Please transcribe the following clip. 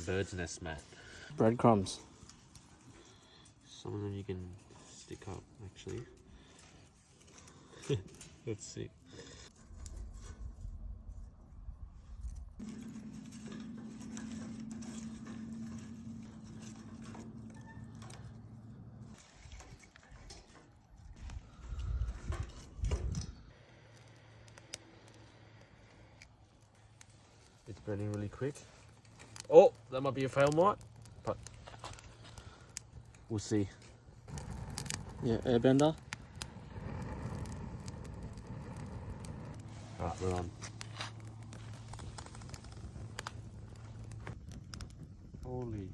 bird's nest mat. Breadcrumbs. Some of them you can stick up, actually. Let's see. It's burning really quick. Oh, that might be a fail, mate, but we'll see. Yeah, airbender. Right, we're on. Holy